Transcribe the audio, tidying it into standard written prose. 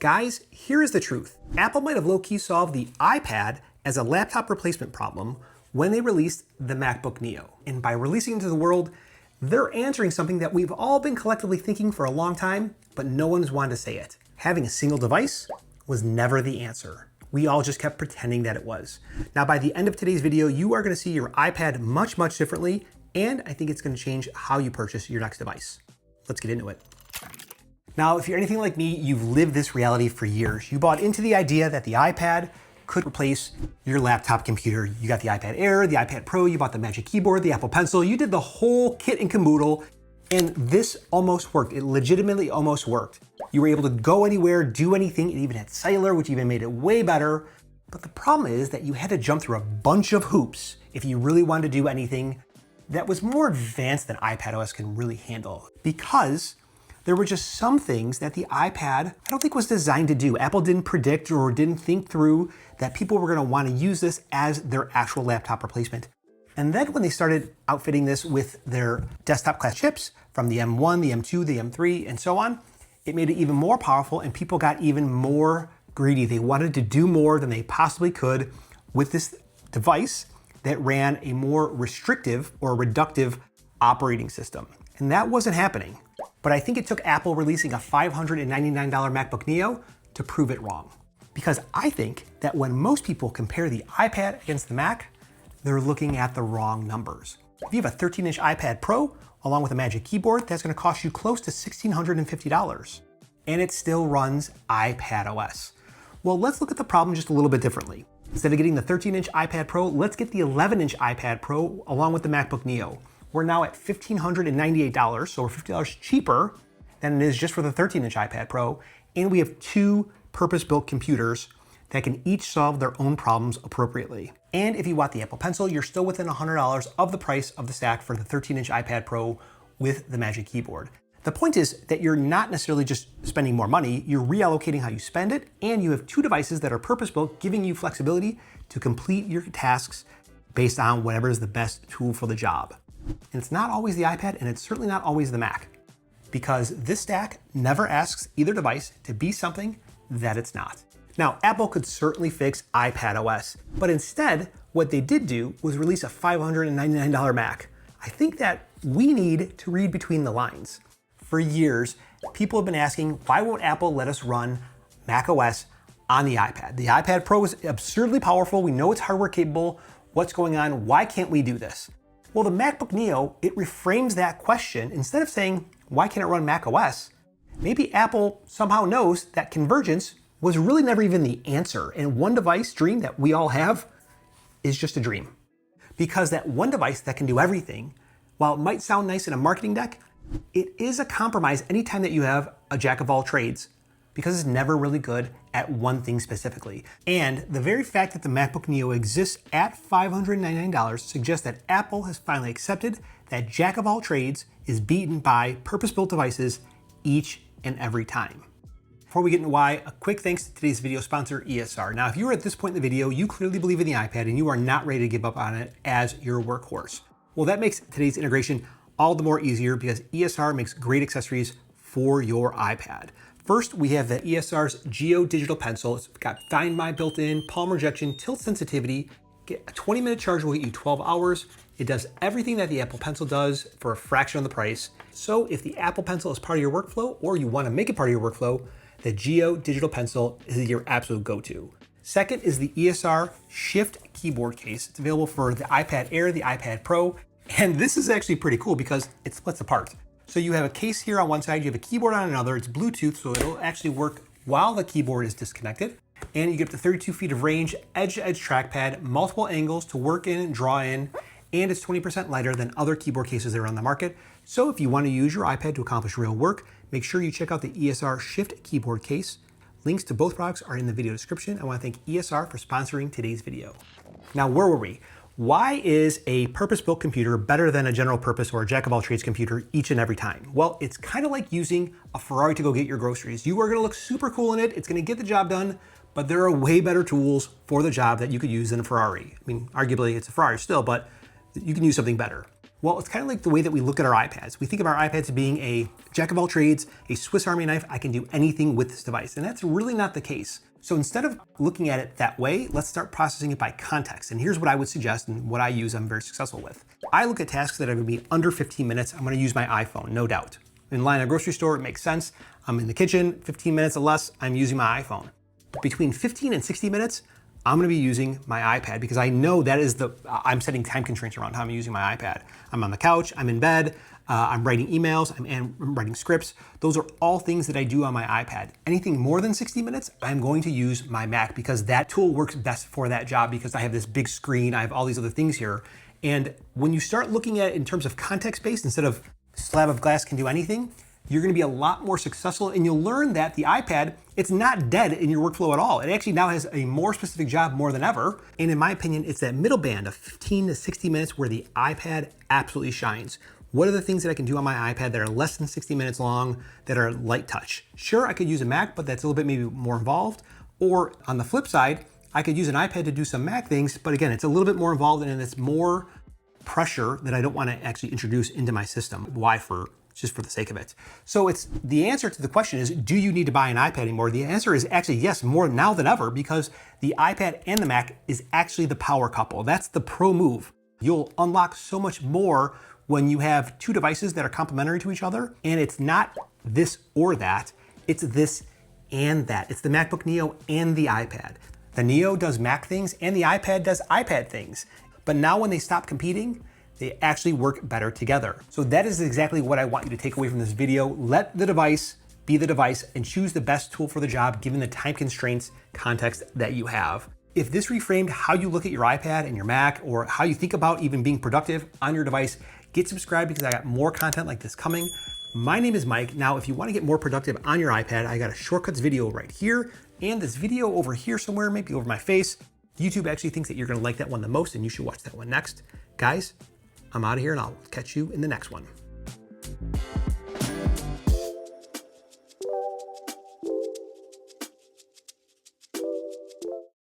Guys, here is the truth. Apple might have low-key solved the iPad as a laptop replacement problem when they released the MacBook Neo. And by releasing it into the world, they're answering something that we've all been collectively thinking for a long time, but no one's wanted to say it. Having a single device was never the answer. We all just kept pretending that it was. Now, by the end of today's video, you are gonna see your iPad much, much differently, and I think it's gonna change how you purchase your next device. Let's get into it. Now, if you're anything like me, you've lived this reality for years. You bought into the idea that the iPad could replace your laptop computer. You got the iPad Air, the iPad Pro, you bought the Magic Keyboard, the Apple Pencil, you did the whole kit and caboodle, and this almost worked. It legitimately almost worked. You were able to go anywhere, do anything. It even had cellular, which even made it way better. But the problem is that you had to jump through a bunch of hoops if you really wanted to do anything that was more advanced than iPadOS can really handle. Because there were just some things that the iPad, I don't think was designed to do. Apple didn't predict or didn't think through that people were gonna wanna use this as their actual laptop replacement. And then when they started outfitting this with their desktop class chips from the M1, the M2, the M3, and so on, it made it even more powerful and people got even more greedy. They wanted to do more than they possibly could with this device that ran a more restrictive or reductive operating system. And that wasn't happening. But I think it took Apple releasing a $599 MacBook Neo to prove it wrong. Because I think that when most people compare the iPad against the Mac, they're looking at the wrong numbers. If you have a 13-inch iPad Pro, along with a Magic Keyboard, that's gonna cost you close to $1,650. And it still runs iPadOS. Well, let's look at the problem just a little bit differently. Instead of getting the 13-inch iPad Pro, let's get the 11-inch iPad Pro along with the MacBook Neo. We're now at $1,598, so we're $50 cheaper than it is just for the 13-inch iPad Pro, and we have two purpose-built computers that can each solve their own problems appropriately. And if you want the Apple Pencil, you're still within $100 of the price of the stack for the 13-inch iPad Pro with the Magic Keyboard. The point is that you're not necessarily just spending more money, you're reallocating how you spend it, and you have two devices that are purpose-built, giving you flexibility to complete your tasks based on whatever is the best tool for the job. And it's not always the iPad, and it's certainly not always the Mac, because this stack never asks either device to be something that it's not. Now, Apple could certainly fix iPadOS, but instead, what they did do was release a $599 Mac. I think that we need to read between the lines. For years, people have been asking, why won't Apple let us run macOS on the iPad? The iPad Pro is absurdly powerful. We know it's hardware capable. What's going on? Why can't we do this? Well, the MacBook Neo, it reframes that question. Instead of saying, why can't it run macOS? Maybe Apple somehow knows that convergence was really never even the answer. And one device dream that we all have is just a dream. Because that one device that can do everything, while it might sound nice in a marketing deck, it is a compromise anytime that you have a jack of all trades, because it's never really good at one thing specifically. And the very fact that the MacBook Neo exists at $599 suggests that Apple has finally accepted that jack of all trades is beaten by purpose-built devices each and every time. Before we get into why, a quick thanks to today's video sponsor, ESR. Now, if you are at this point in the video, you clearly believe in the iPad and you are not ready to give up on it as your workhorse. Well, that makes today's integration all the more easier because ESR makes great accessories for your iPad. First, we have the ESR's Geo Digital Pencil. It's got Find My built-in, palm rejection, tilt sensitivity. Get a 20-minute charge will get you 12 hours. It does everything that the Apple Pencil does for a fraction of the price. So if the Apple Pencil is part of your workflow or you want to make it part of your workflow, the Geo Digital Pencil is your absolute go-to. Second is the ESR Shift Keyboard Case. It's available for the iPad Air, the iPad Pro, and this is actually pretty cool because it splits apart. So you have a case here on one side, you have a keyboard on another, it's Bluetooth, so it'll actually work while the keyboard is disconnected. And you get up to 32 feet of range, edge-to-edge trackpad, multiple angles to work in and draw in, and it's 20% lighter than other keyboard cases that are on the market. So if you want to use your iPad to accomplish real work, make sure you check out the ESR Shift Keyboard Case. Links to both products are in the video description. I want to thank ESR for sponsoring today's video. Now, where were we? Why is a purpose-built computer better than a general purpose or a jack-of-all-trades computer each and every time? Well, it's kind of like using a Ferrari to go get your groceries. You are going to look super cool in it. It's going to get the job done, but there are way better tools for the job that you could use than a Ferrari. I mean, arguably it's a Ferrari still, but you can use something better. Well, it's kind of like the way that we look at our iPads. We think of our iPads as being a jack of all trades, a Swiss Army knife. I can do anything with this device. And that's really not the case. So instead of looking at it that way, let's start processing it by context. And here's what I would suggest and what I use I'm very successful with. I look at tasks that are gonna be under 15 minutes. I'm gonna use my iPhone, no doubt. In line at a grocery store, it makes sense. I'm in the kitchen, 15 minutes or less, I'm using my iPhone. But between 15 and 60 minutes, I'm gonna be using my iPad because I know that is I'm setting time constraints around how I'm using my iPad. I'm on the couch, I'm in bed, I'm writing emails, I'm writing scripts. Those are all things that I do on my iPad. Anything more than 60 minutes, I'm going to use my Mac because that tool works best for that job because I have this big screen, I have all these other things here. And when you start looking at it in terms of context-based instead of slab of glass can do anything, you're gonna be a lot more successful and you'll learn that the iPad, it's not dead in your workflow at all. It actually now has a more specific job more than ever. And in my opinion, it's that middle band of 15 to 60 minutes where the iPad absolutely shines. What are the things that I can do on my iPad that are less than 60 minutes long, that are light touch? Sure, I could use a Mac, but that's a little bit maybe more involved. Or on the flip side, I could use an iPad to do some Mac things, but again, it's a little bit more involved and it's more pressure that I don't want to actually introduce into my system. Why? Just for the sake of it. So it's the answer to the question is, do you need to buy an iPad anymore? The answer is actually yes, more now than ever, because the iPad and the Mac is actually the power couple. That's the pro move. You'll unlock so much more when you have two devices that are complementary to each other, and it's not this or that, it's this and that. It's the MacBook Neo and the iPad. The Neo does Mac things and the iPad does iPad things. But now when they stop competing, they actually work better together. So that is exactly what I want you to take away from this video. Let the device be the device and choose the best tool for the job given the time constraints context that you have. If this reframed how you look at your iPad and your Mac or how you think about even being productive on your device, get subscribed because I got more content like this coming. My name is Mike. Now, if you want to get more productive on your iPad, I got a shortcuts video right here and this video over here somewhere, maybe over my face. YouTube actually thinks that you're going to like that one the most and you should watch that one next. Guys, I'm out of here and I'll catch you in the next one.